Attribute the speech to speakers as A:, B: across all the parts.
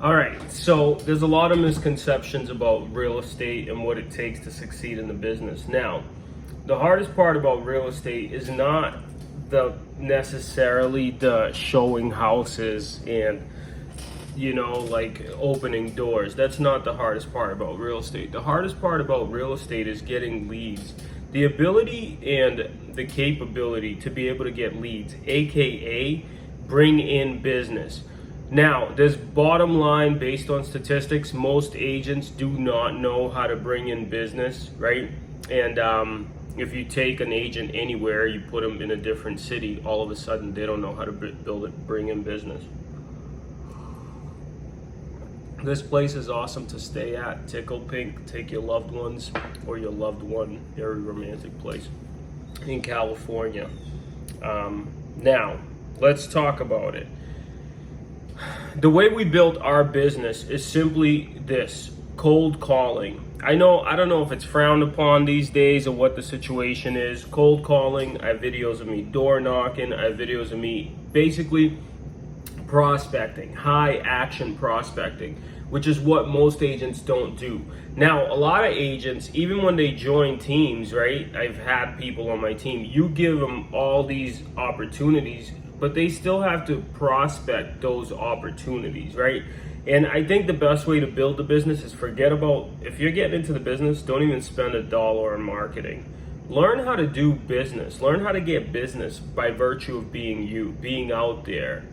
A: All right, so there's a lot of misconceptions about real estate and what it takes to succeed in the business. Now, the hardest part about real estate is not necessarily the showing houses and like opening doors. That's not the hardest part about real estate. The hardest part about real estate is getting leads. The ability and the capability to be able to get leads, aka bring in business. Now, this bottom line, based on statistics, most agents do not know how to bring in business, right? And if you take an agent anywhere, you put them in a different city, all of a sudden they don't know how to bring in business. This place is awesome to stay at. Tickle Pink, take your loved ones or your loved one. Very romantic place in California. Now, let's talk about it. The way we built our business is simply this: cold calling. I don't know if it's frowned upon these days or what the situation is. Cold calling. I have videos of me door knocking. I have videos of me basically prospecting, high action prospecting, which is what most agents don't do. Now, a lot of agents, even when they join teams, right? I've had people on my team, you give them all these opportunities, but they still have to prospect those opportunities, right? And I think the best way to build the business is forget about, if you're getting into the business, don't even spend $1 on marketing. Learn how to do business. Learn how to get business by virtue of being you, being out there,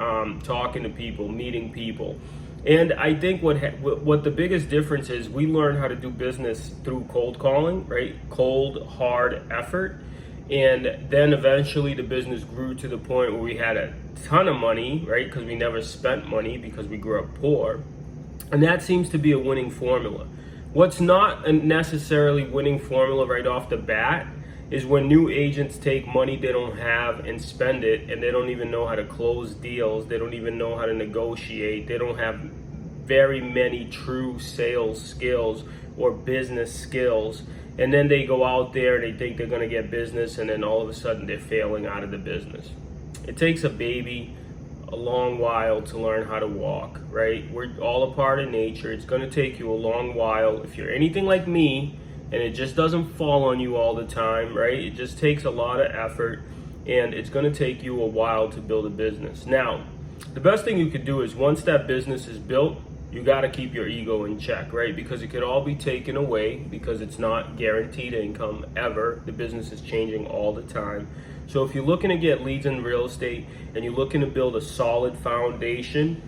A: talking to people, meeting people. And I think what the biggest difference is, we learn how to do business through cold calling, right? Cold, hard effort. And then eventually the business grew to the point where we had a ton of money, right? Because we never spent money because we grew up poor. And that seems to be a winning formula. What's not a necessarily winning formula right off the bat is when new agents take money they don't have and spend it, and they don't even know how to close deals. They don't even know how to negotiate. They don't have very many true sales skills or business skills. And then they go out there and they think they're gonna get business, and then all of a sudden they're failing out of the business. It takes a baby a long while to learn how to walk, right? We're all a part of nature. It's gonna take you a long while. If you're anything like me, and it just doesn't fall on you all the time, right? It just takes a lot of effort, and it's gonna take you a while to build a business. Now, the best thing you could do is, once that business is built, you gotta keep your ego in check, right? Because it could all be taken away, because it's not guaranteed income ever. The business is changing all the time. So if you're looking to get leads in real estate and you're looking to build a solid foundation,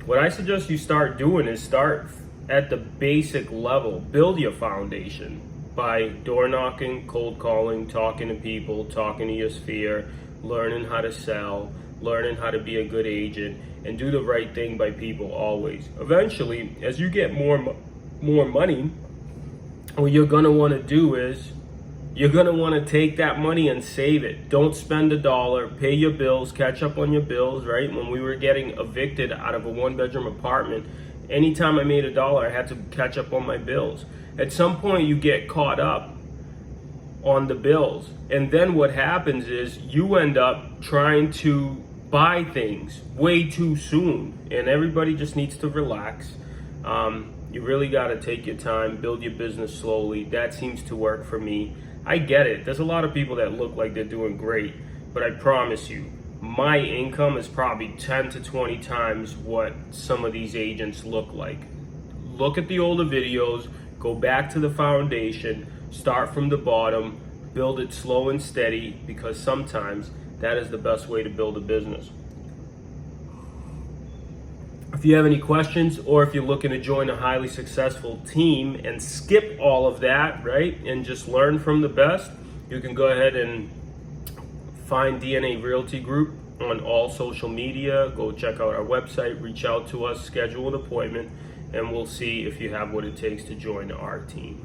A: what I suggest you start doing is start at the basic level. Build your foundation by door knocking, cold calling, talking to people, talking to your sphere, learning how to sell, learning how to be a good agent, and do the right thing by people always. Eventually, as you get more money, what you're gonna wanna do is, you're gonna wanna take that money and save it. Don't spend $1, pay your bills, catch up on your bills, right? When we were getting evicted out of a 1-bedroom apartment, anytime I made $1, I had to catch up on my bills. At some point, you get caught up on the bills. And then what happens is you end up trying to buy things way too soon. And everybody just needs to relax. You really got to take your time, build your business slowly. That seems to work for me. I get it. There's a lot of people that look like they're doing great, but I promise you, my income is probably 10 to 20 times what some of these agents look like. Look at the older videos, go back to the foundation, start from the bottom, build it slow and steady, because sometimes that is the best way to build a business. If you have any questions, or if you're looking to join a highly successful team and skip all of that, right, and just learn from the best, you can go ahead and find DNA Realty Group on all social media. Go check out our website, reach out to us, schedule an appointment, and we'll see if you have what it takes to join our team.